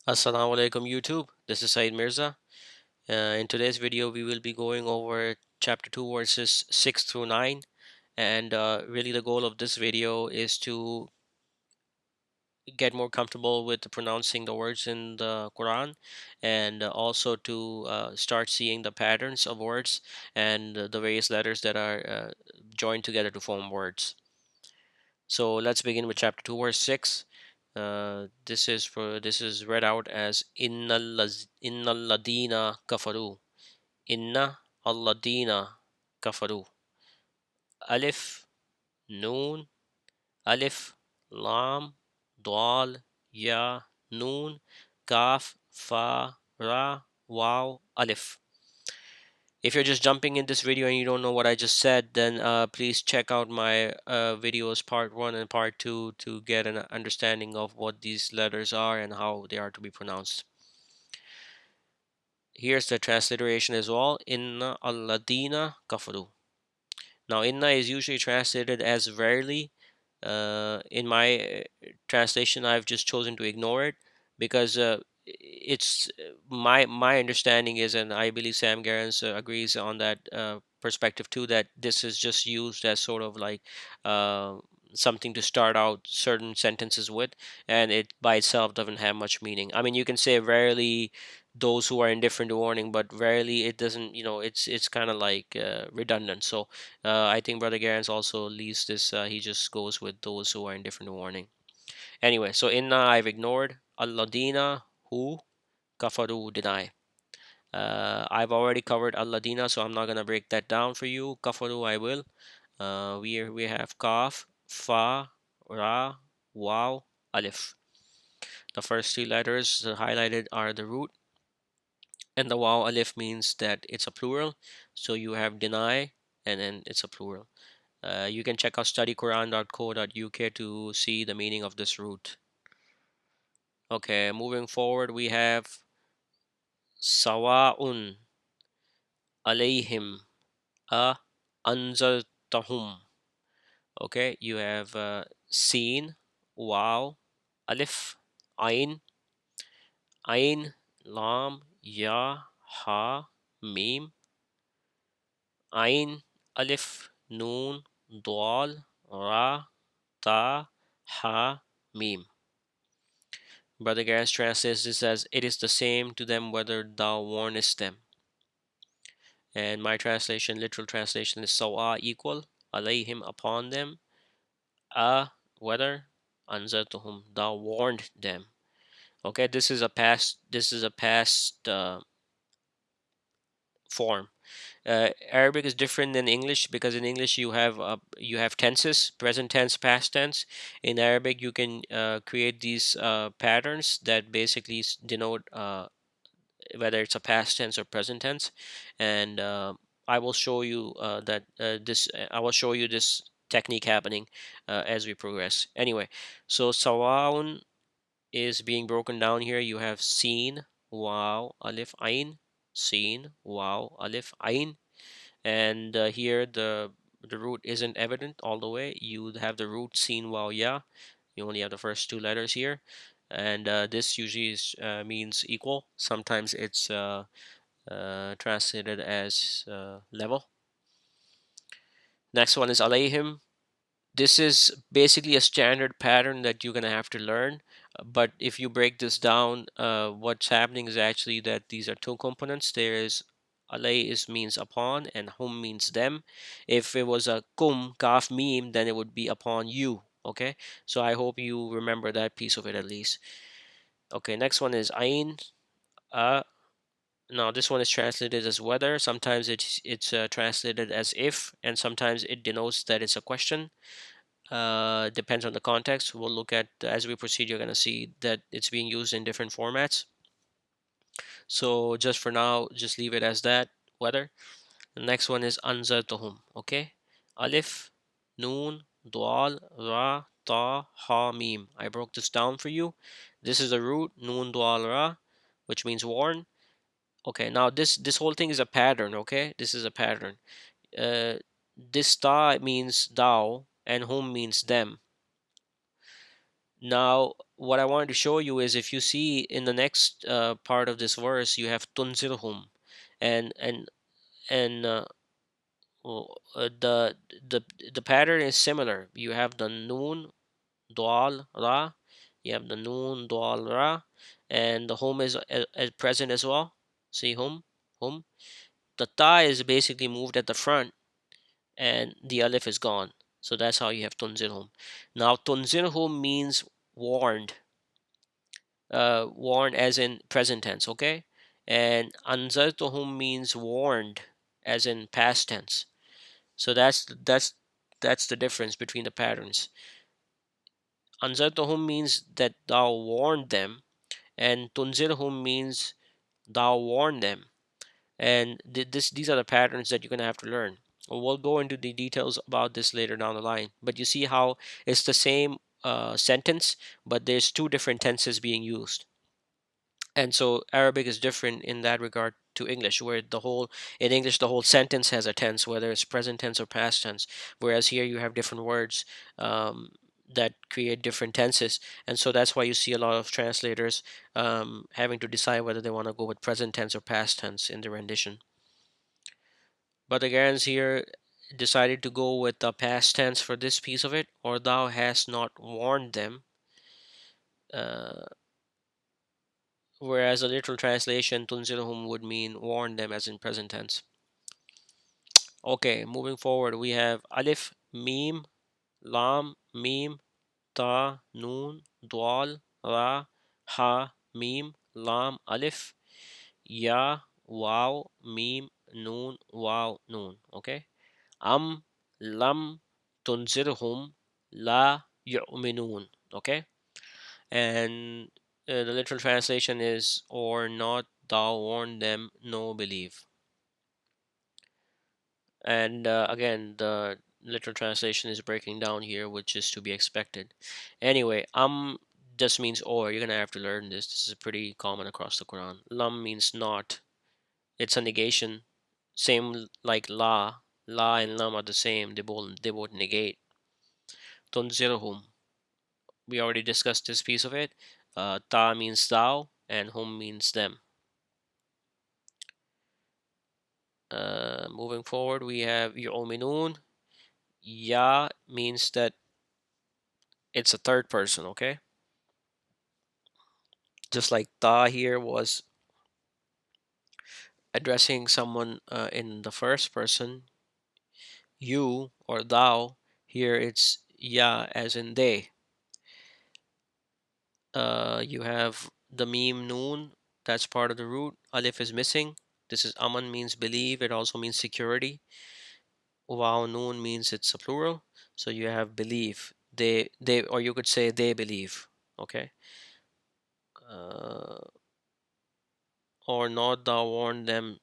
Assalamu alaikum YouTube. This is Said Mirza. In today's video, we will be going over chapter 2, verses 6 through 9. And really, the goal of this video is to get more comfortable with pronouncing the words in the Quran and also to start seeing the patterns of words and the various letters that are joined together to form words. So let's begin with chapter 2, verse 6. This is read out as innal ladina kafaru. Inna alladina kafaru. Alif, Noon, Alif, Lam, Dal, Ya, Noon, Kaf, Fa, Ra, Wow, Alif. If you're just jumping in this video and you don't know what I just said, then please check out my videos part 1 and part 2 to get an understanding of what these letters are and how they are to be pronounced. Here's the transliteration as well. Inna alladina kafaru. Now, inna is usually translated as verily. In my translation, I've just chosen to ignore it because it's my understanding is, and I believe Sam Gerrans agrees on that perspective too, that this is just used as sort of like uh, something to start out certain sentences with, and it by itself doesn't have much meaning. I mean, you can say rarely those who are indifferent to warning, but rarely it doesn't. It's kind of like redundant. So I think Brother Garens also leaves this. He just goes with those who are indifferent to warning. Anyway, so inna I've ignored. Alladina who kafaru deny. I've already covered Alladina, so I'm not gonna break that down for you. Kafaru I will. We have kaf, fa, ra, waw, alif. The first three letters highlighted are the root, and the waw alif means that it's a plural. So you have deny, and then it's a plural. You can check out studyquran.co.uk to see the meaning of this root. Okay, moving forward, we have sawa'un alayhim a anzartahum. Okay, you have seen, wow, alif, ain, lam, ya, ha, mim, ain, alif, noon, dal, ra, ta, ha, mim. Brother Gareth translates this as, it is the same to them whether thou warnest them. And my translation, literal translation, is sawa equal, alayhim upon them, whether, anzartuhum thou warned them. Okay, this is a past form. Arabic is different than English because in English you have tenses, present tense, past tense. In Arabic, you can create these patterns that basically denote whether it's a past tense or present tense, and I will show you that this. I will show you this technique happening as we progress. Anyway, so sawaun is being broken down here. You have seen, wow, alif, ain, seen, wow, alif, ain, and here the root isn't evident all the way. You have the root seen, wow, yeah. You only have the first two letters here, and this usually means equal. Sometimes it's translated as level. Next one is alayhim. This is basically a standard pattern that you're gonna have to learn. But if you break this down, what's happening is actually that these are two components. There is alay is means upon and hum means them. If it was a kum kaf meme, then it would be upon you. Okay, so I hope you remember that piece of it at least. Okay, next one is ain. Uh, Now this one is translated as whether. Sometimes it's translated as if, and sometimes it denotes that it's a question. Depends on the context. We'll look at as we proceed. You're gonna see that it's being used in different formats. So just for now, just leave it as that. Whether. The next one is anzartuhum. Okay, alif, noon, dal, ra, ta, ha, mim. I broke this down for you. This is the root noon, dal, ra, which means warn. Okay, now this whole thing is a pattern. Okay, this is a pattern. uh this ta means thou and whom means them. Now, what I wanted to show you is if you see in the next part of this verse, you have tunzirhum, and and and well, the the pattern is similar. You have the noon, dal, ra. You have the noon, dal, ra, and the home is at present as well. See home. The ta is basically moved at the front, and the alif is gone. So that's how you have tunzirhum. Now tunzirhum means warned, warned as in present tense, okay? And anzartuhum means warned as in past tense. So that's the difference between the patterns. Anzartuhum means that thou warned them, and tunzirhum means thou warned them. And these are the patterns that you're going to have to learn. We'll go into the details about this later down the line, but you see how it's the same sentence, but there's two different tenses being used. And so Arabic is different in that regard to English, where the whole in English the whole sentence has a tense, whether it's present tense or past tense, whereas here you have different words that create different tenses. And so that's why you see a lot of translators having to decide whether they want to go with present tense or past tense in the rendition. But the Garans here decided to go with the past tense for this piece of it, or thou hast not warned them, uh, whereas a literal translation, tunzilhum, would mean warn them as in present tense. Okay, moving forward, we have alif, mim, lam, mim, ta, noon, dwal, ra, ha, mim, lam, alif, ya, wow, mim, noon, wow, noon. Okay, am, lam, tunzirhum, la, yu'minun. Okay, and the literal translation is or not thou warn them no believe. And again, the literal translation is breaking down here, which is to be expected. Anyway, just means or. You're gonna have to learn this. This is pretty common across the Quran. Lam means not. It's a negation. Same like la. La and lam are the same. They both negate. Tunzirhum. We already discussed this piece of it. Ta means thou, and hum means them. Moving forward, we have yu'minun. Ya means that it's a third person, okay? Just like ta here was addressing someone in the first person, you or thou, here it's ya as in they. You have the meme noon, that's part of the root. Alif is missing. This is aman means believe. It also means security. Wow noon means it's a plural. So you have believe. They, or you could say they believe. Okay. Uh, or not thou warn them.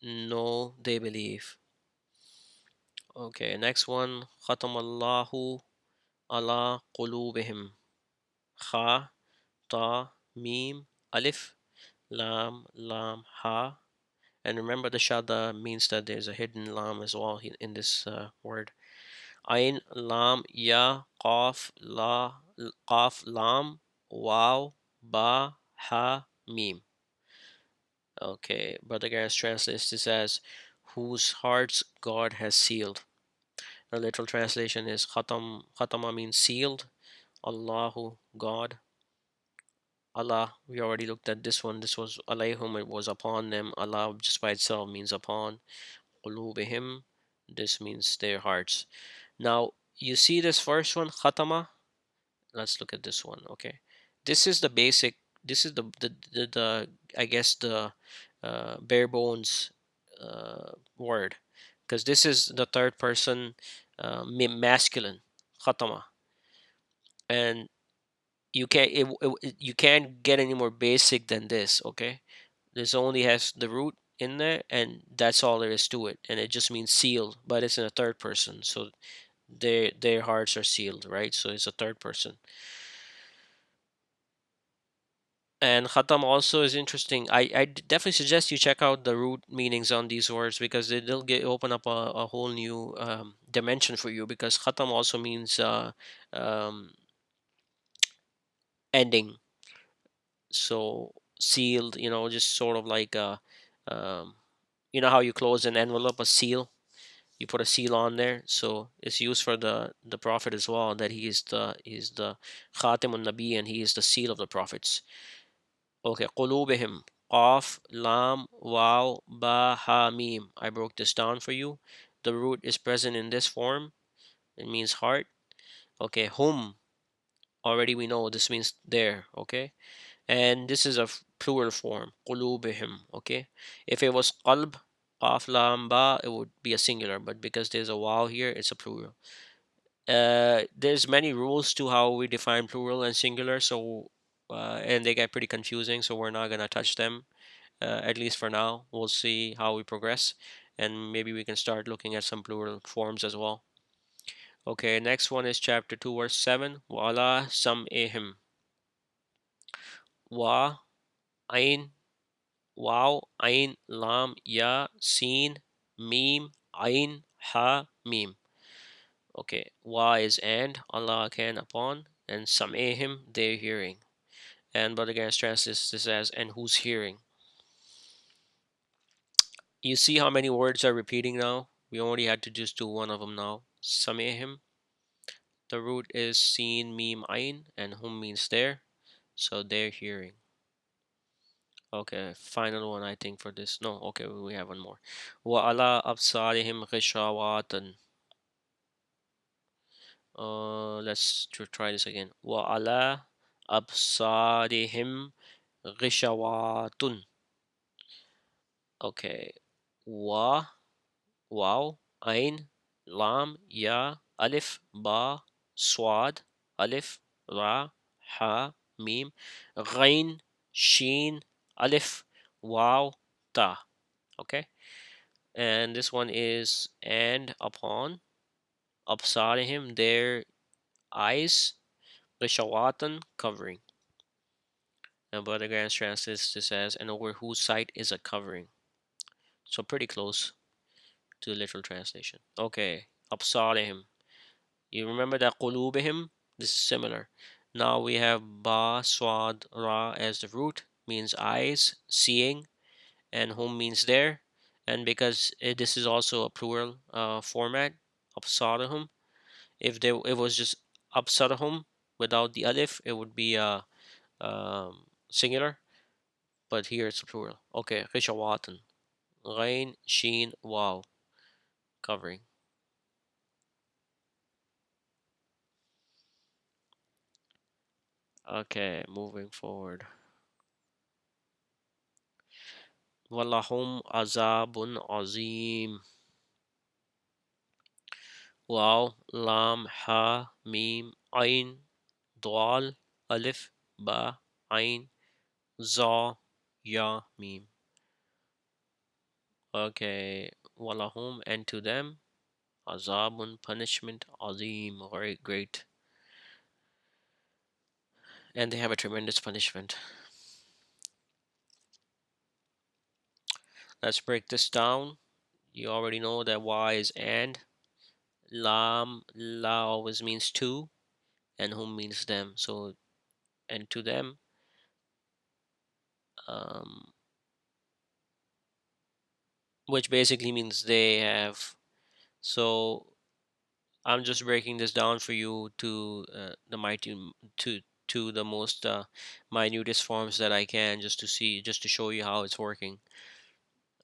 No, they believe. Okay, next one. Khatamallahu ala qulubihim. Kha, ta, mim, alif, lam, ha. And remember the shada means that there's a hidden lam as well in this word. Ain, lam, ya, qaf, qaf, lam, waw, ba, ha, mim. Okay, Brother Garris translates this as whose hearts God has sealed. The literal translation is khatama means sealed. Allahu, God. Allah, we already looked at this one. This was alayhum, it was upon them. Allah just by itself means upon. Qulubihim, this means their hearts. Now, you see this first one, khatama? Let's look at this one, okay? This is the basic, this is the I guess the bare bones word. Because this is the third person masculine, khatama. And you can't get any more basic than this, okay? This only has the root in there, and that's all there is to it, and it just means sealed, but it's in a third person, so their hearts are sealed, right? So it's a third person. And khatam also is interesting. I definitely suggest you check out the root meanings on these words because they'll get open up a whole new dimension for you, because khatam also means um, ending. So sealed, just sort of like um, how you close an envelope, a seal, you put a seal on there. So it's used for the prophet as well, that he is the khatimun nabi, and he is the seal of the prophets. Okay, qulubihim, qaf, lam, waw, ba, ha, mim. I broke this down for you. The root is present in this form. It means heart. Okay, hum, already we know this means there. Okay, and this is a plural form, qulubihim. Okay, if it was qalb, qaf, lam, ba, it would be a singular, but because there's a waw here, it's a plural. There's many rules to how we define plural and singular, so and they get pretty confusing, so we're not gonna touch them, at least for now. We'll see how we progress, and maybe we can start looking at some plural forms as well. Okay, next one is chapter 2, verse 7. Wala sam'ihim. Wa, ain, waw, ain, lam, ya, sin, mim, ain, ha, mim. Okay, wa is and, Allah can upon, and sam'ihim, their hearing. And but again, translates this as and who's hearing. You see how many words are repeating now? We only had to just do one of them now. Samihim. The root is seen, meme, ain, and hum means there. So they're hearing. Okay, final one I think for this. No, okay, we have one more. Wa ala absarihim ghishawatan. Let's try this again. Wa ala absarihim ghishawatun. Okay. Wa واو عين لام يا ألف با صاد ألف را ح ميم غين شين ألف واو ta. Okay, and this one is and upon أبصارهم, their eyes, غشواتن, covering. And Brother Grant translates this as and over whose sight is a covering. So pretty close to the literal translation. Okay, أبصارهم. You remember that qulubihim? This is similar. Now we have ba, swad, ra as the root, means eyes, seeing, and hum means there. And because this is also a plural format, absarahum. If there it was just absarahum without the alif, it would be singular. But here it's a plural. Okay, khishawatan, ghain, sheen, wow, covering. Okay, moving forward. Walahum azabun azim. Wow, lam, ha, mim, ain, dal, alif, ba, ain, za, ya, mim. Okay, walahum, and to them, azabun, punishment, azim, very great. And they have a tremendous punishment. Let's break this down. You already know that y is and, lam, la always means to, and whom means them. So, and to them, um, which basically means they have. So I'm just breaking this down for you to the mighty to the most minutest forms that I can, just to show you how it's working.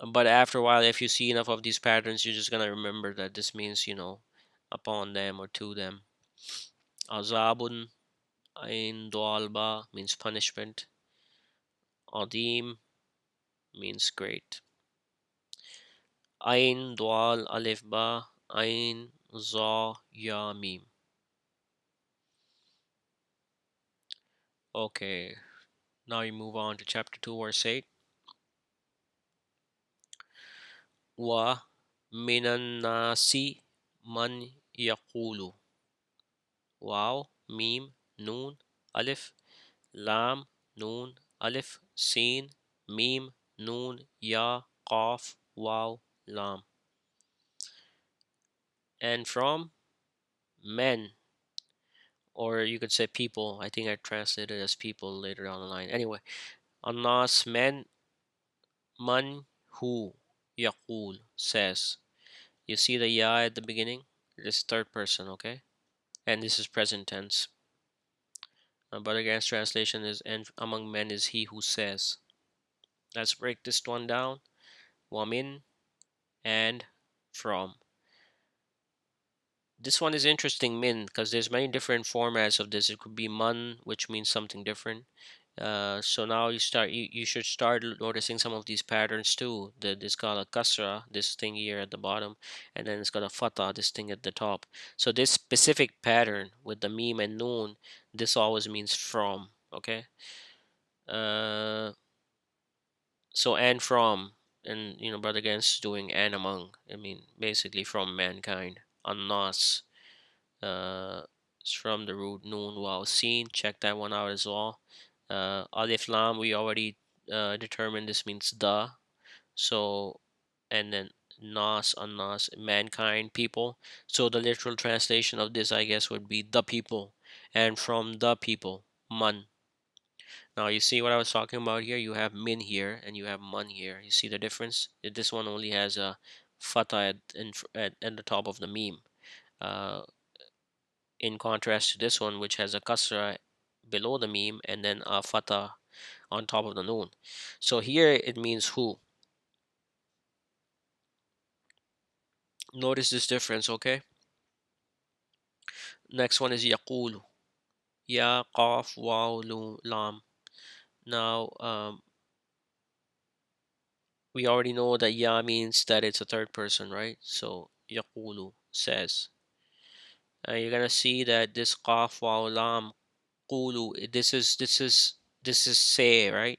But after a while, if you see enough of these patterns, you're just gonna remember that this means upon them or to them. Azabun ain doalba means punishment. Adim means great. Ain Dwal Alif Ba Ain Za Ya Mim. Okay, now you move on to chapter 2, verse 8. Wa minan nasi man yaqulu. Wow, mim, noon, alif, lam, noon, alif, sin, mim, noon, ya, qaf, wow, lam. And from men, or you could say people. I think I translated as people later down the line. Anyway, Anas, men, man, who, yaqul, says. You see the ya at the beginning? This third person, okay? And this is present tense. But against translation is, and among men is he who says. Let's break this one down. Wamin and from. This one is interesting, min, because there's many different formats of this. It could be man, which means something different. So now you should start noticing some of these patterns too. This got a kasra, this thing here at the bottom, and then it's got a fatah, this thing at the top. So this specific pattern with the meme and noon, this always means from. Okay. Uh, so and from, and brother against doing and among. I mean, basically from mankind. Annas. Uh, it's from the root noon waw seen. Check that one out as well. Alif lam, we already determined this means the. So, and then nas, annas, mankind, people. So the literal translation of this, I guess, would be the people, and from the people, man. Now you see what I was talking about here. You have min here, and you have man here. You see the difference? This one only has a fatah at the top of the meme. Uh, in contrast to this one, which has a kasra below the meme and then a fatah on top of the noon. So here it means who. Notice this difference, okay? Next one is yaqulu. Ya, qaf, waw, lam. Now, we already know that ya means that it's a third person, right? So yaqulu says. You're gonna see that this qaf, waw, lam, qulu. This is say, right?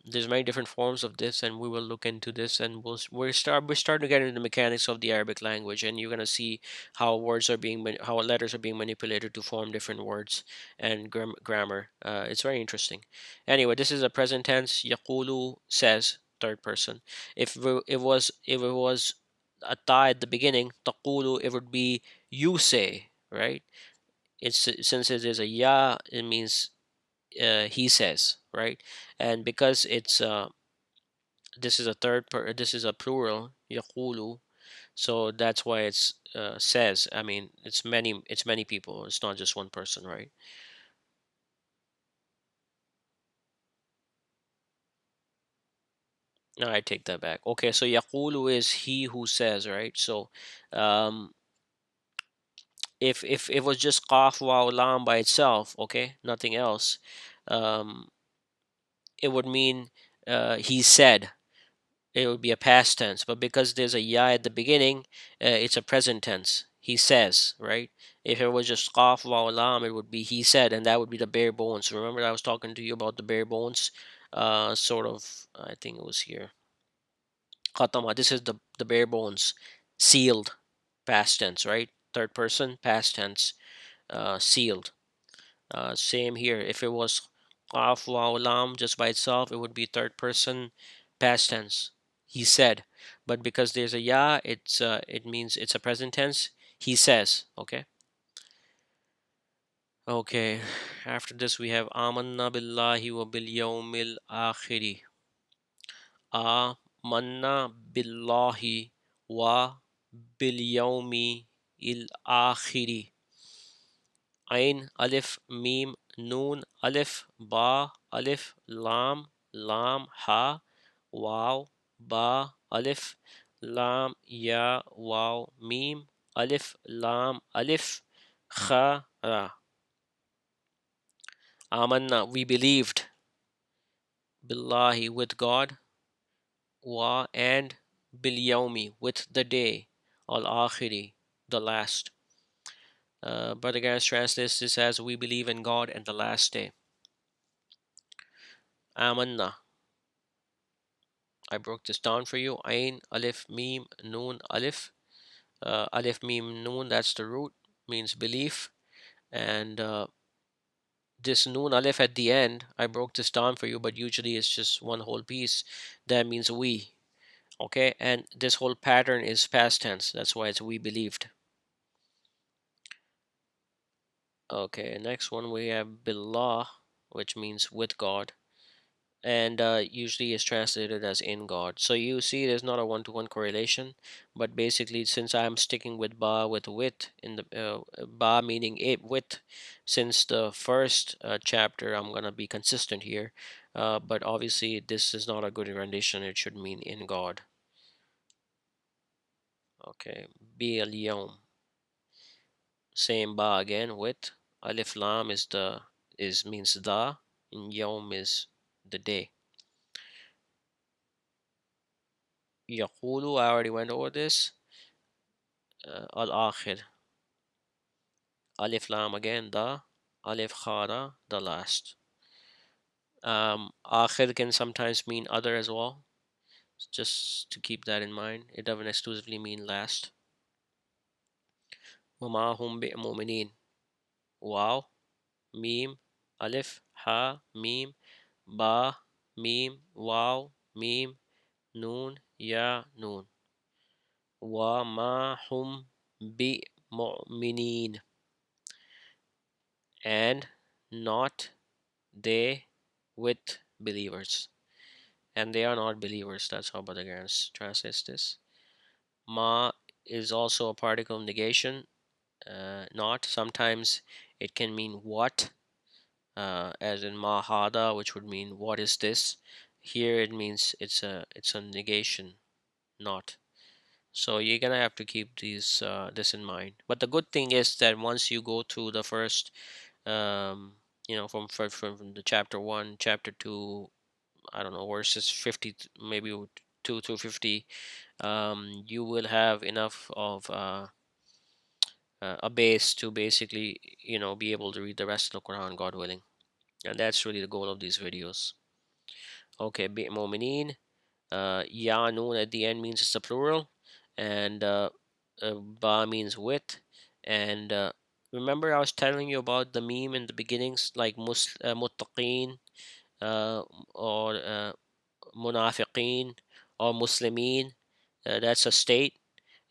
There's many different forms of this, and we will look into this, and we're starting to get into the mechanics of the Arabic language, and you're gonna see how how letters are being manipulated to form different words and grammar. It's very interesting. Anyway, this is a present tense. Yaqulu says, third person. If it was a ta at the beginning, taqulu, it would be you say, right? It's since it is a ya, it means he says, right? And because this is a plural, yaqulu, so that's why it's says. I mean, it's many people. It's not just one person, right? No, I take that back. Okay, so yaqulu is he who says, right? So, um, if it was just qaf waw lam by itself, okay, nothing else, um, it would mean he said, it would be a past tense. But because there's a ya at the beginning, it's a present tense. He says, right? If it was just qaf wa lam, it would be he said, and that would be the bare bones. Remember, I was talking to you about the bare bones, sort of. I think it was here. Khatama. This is the bare bones, sealed, past tense, right? Third person, past tense, sealed. Same here. If it was qaf waw lam just by itself, it would be third person past tense. He said, but because there's a ya, it means it's a present tense. He says. Okay. Okay. After this, we have amanna billahi wa bil yawmil akhiri. Amanna billahi wa bil yawmi il akhiri. Ain, Alif, Mim, Noon, Alif, Ba, Alif, Lam, Ha, Waw, Ba, Alif, Lam, Ya, Waw, Mim, Alif, Lam, Alif, Kha, Ra. Amanna, we believed, Billahi, with God, Wa, and Bil Yawmi, with the day, Al Akhiri, the last. Brother Ganesh translates this as we believe in God and the last day. Amanna. I broke this down for you. Ain, Alif, Mim, Noon, Alif. Alif, Mim, Noon, that's the root, means belief. And this Noon, Alif at the end, I broke this down for you, but usually it's just one whole piece. That means we. Okay, and this whole pattern is past tense. That's why it's we believed. Okay, next one we have billah, which means with God, and usually is translated as in God. So you see, there's not a one-to-one correlation, but basically, since I'm sticking with ba with wit in the ba meaning it with, since the first chapter, I'm gonna be consistent here. But obviously, this is not a good rendition. It should mean in God. Okay, bi al yawm, same ba again with alif lam is the is means the, and yawm is the day. Yaqulu, I already went over this. Al-akhir, alif lam again, the, alif khara, the last. Akhir can sometimes mean other as well, just to keep that in mind. It doesn't exclusively mean last. وما هم بمؤمنين, wow, meme, alif, ha, meme, ba, meme, wow, meme, noon, ya, noon. وما هم بمؤمنين, and not they with believers, and they are not believers. That's how Badagrams translates this. Ma is also a particle of negation. Not, sometimes it can mean what, as in ma hada, which would mean what is this. Here it means it's a negation, not. So you're gonna have to keep these this in mind. But the good thing is that once you go through the first, from the chapter one, chapter two, I don't know, verses 50, maybe 2 through 50, you will have enough of a base to basically, be able to read the rest of the Quran, God willing. And that's really the goal of these videos. Okay, bi mu'minin, ya noon at the end means it's a plural, and ba means with, and remember I was telling you about the meme in the beginnings, like muttaqeen, uh, or munafiqeen, or muslimin. That's a state.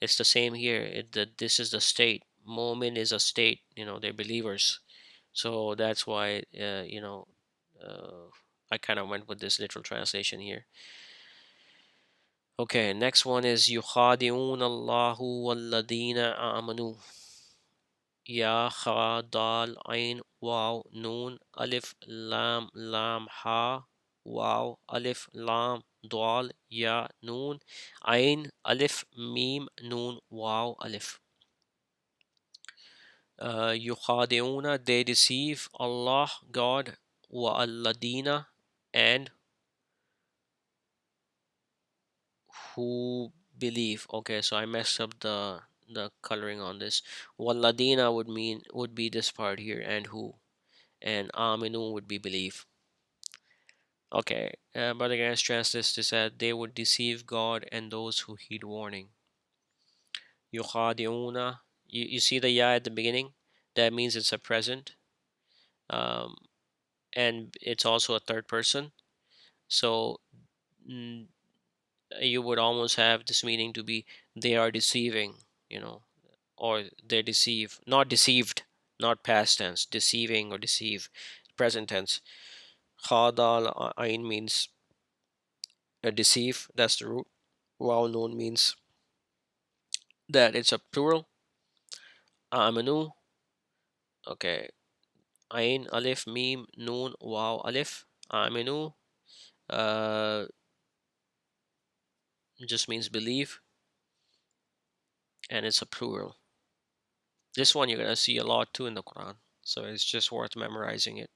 It's the same here. This is the state. Mu'min is a state. They're believers. So that's why, I kind of went with this literal translation here. Okay, next one is يخادعون الله والذين آمنوا. Ya, Kha, Dal, Ain, Waw, Noon, Alif, Lam, Lam, Ha, Waw, Alif, Lam, Dal, Ya, Noon, Ain, Alif, Mim, Noon, Waw, Alif. Yukhadi'una, they deceive Allah, God, wa alladina, and who believe. Okay, so I messed up the coloring on this. Walladina would be this part here, and who, and aminu would be believe. Okay, but again, stress this to said they would deceive God and those who heed warning. Yukhadi'una, you see the ya at the beginning? That means it's a present, um, and it's also a third person. So mm, you would almost have this meaning to be they are deceiving, you know, or they deceive, not deceived, not past tense, deceiving or deceive, present tense. Khadal ain means deceive, that's the root. Well known means that it's a plural. Amanu, okay. Ain, alif, mim, noon, wow, alif. Aminu, uh, just means believe, and it's a plural. This one you're gonna see a lot too in the Quran, so it's just worth memorizing it.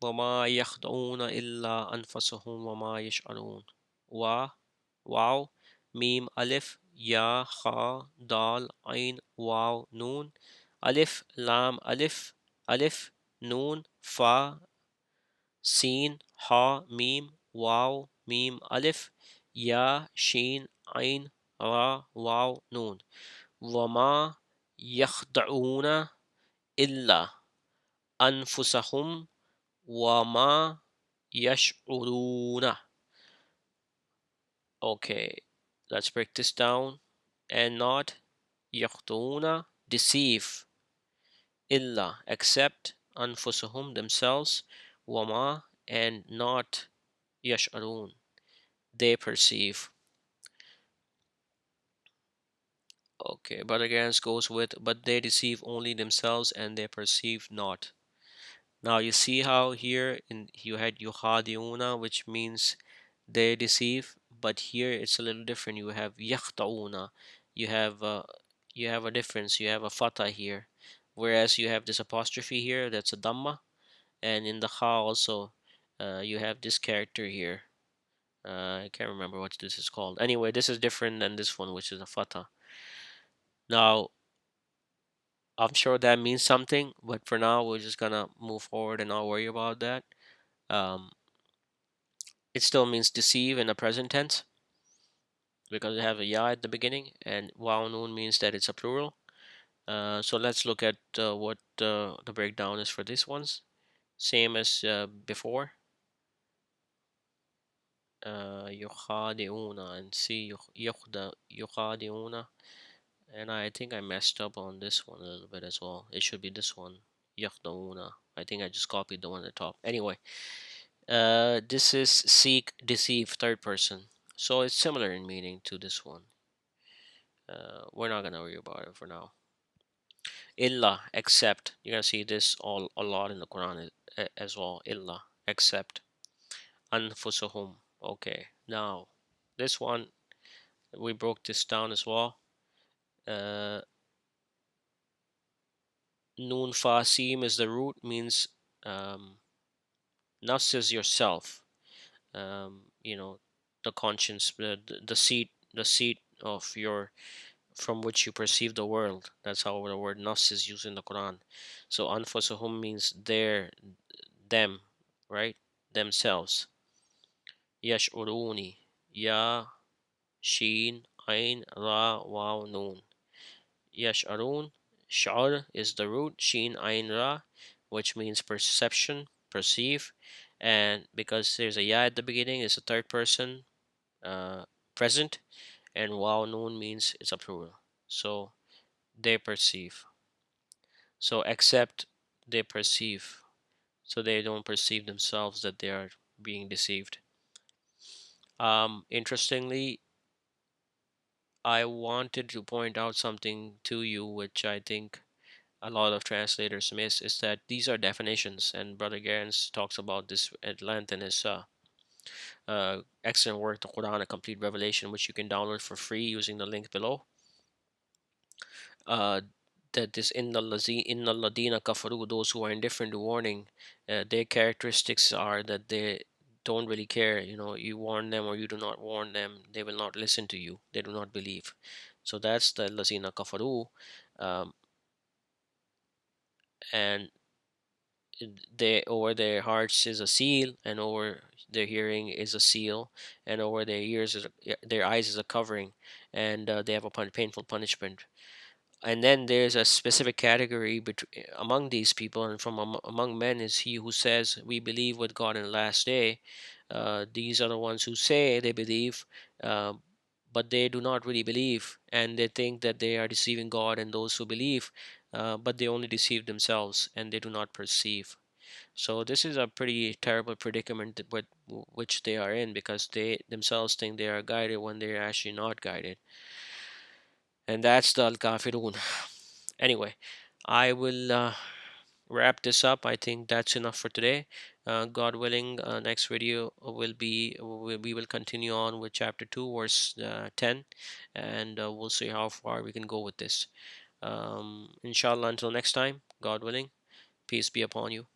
وما يخدعون إلا أنفسهم وما يشعرون. و واو ميم ألف يا خا دال عين واو نون ألف لام ألف ألف نون فا سين ها ميم واو ميم ألف يا شين عين را واو نون. وما يخدعون إلا أنفسهم وما يشعرون. Okay, let's break this down. And not يخدعون, deceive. illa except anfusahum themselves, wama and not yash'arun they perceive. Okay, but again goes with but they deceive only themselves and they perceive not. Now you see how here in you had yuhadiuna, which means they deceive, but here it's a little different. You have yakhtauna, you have you have a difference. You have a fata here, whereas you have this apostrophe here. That's a dhamma, and in the ha also, you have this character here. I can't remember what this is called. Anyway, this is different than this one, which is a fata. Now I'm sure that means something, but for now we're just gonna move forward and not worry about that. Um, it still means deceive in the present tense because it have a ya at the beginning, and waw noon means that it's a plural. So let's look at what the breakdown is for these ones. Same as before. يخادعون and see يخادعون, and I think I messed up on this one a little bit as well. It should be this one. يخدعون. I think I just copied the one at the top. Anyway, this is seek, deceive, third person. So it's similar in meaning to this one. We're not gonna worry about it for now. Illa, except. You're gonna see this all a lot in the Quran as well. Illa, except. Anfusuhum. Okay, now this one we broke this down as well. Uh, Nun fasim is the root, means nafs is yourself. You know, the conscience, the seat of your from which you perceive the world. That's how the word nafs is used in the Quran. So anfusuhum means their, them, right? Themselves. Yash'uruni. Ya, sheen, ain, ra, waw, noon. Yash'arun. Sh'ar is the root. Sheen, ain, ra, which means perception, perceive. And because there's a ya at the beginning, it's a third person uh, present. And waw, noon means it's a plural. So they perceive. So except they perceive. So they don't perceive themselves that they are being deceived. Interestingly, I wanted to point out something to you, which I think a lot of translators miss, is that these are definitions, and Brother Gerens talks about this at length in his excellent work, The Quran, A Complete Revelation, which you can download for free using the link below. uh, that this inna ladina kafaru, those who are indifferent to warning, their characteristics are that they don't really care. You know, you warn them or you do not warn them, they will not listen to you. They do not believe. So that's the lazina kafaru, um, and they over their hearts is a seal, and over their hearing is a seal, and over their ears is their eyes is a covering, and they have a painful punishment. And then there's a specific category among these people, and from among men is he who says we believe with God in the last day. These are the ones who say they believe, uh, but they do not really believe, and they think that they are deceiving God and those who believe, but they only deceive themselves and they do not perceive. So this is a pretty terrible predicament which they are in, because they themselves think they are guided when they're actually not guided. And that's the Al-Kafirun. Anyway, I will wrap this up. I think that's enough for today. God willing, next video will be we will continue on with chapter 2, verse 10, and we'll see how far we can go with this. Inshallah, until next time, God willing, peace be upon you.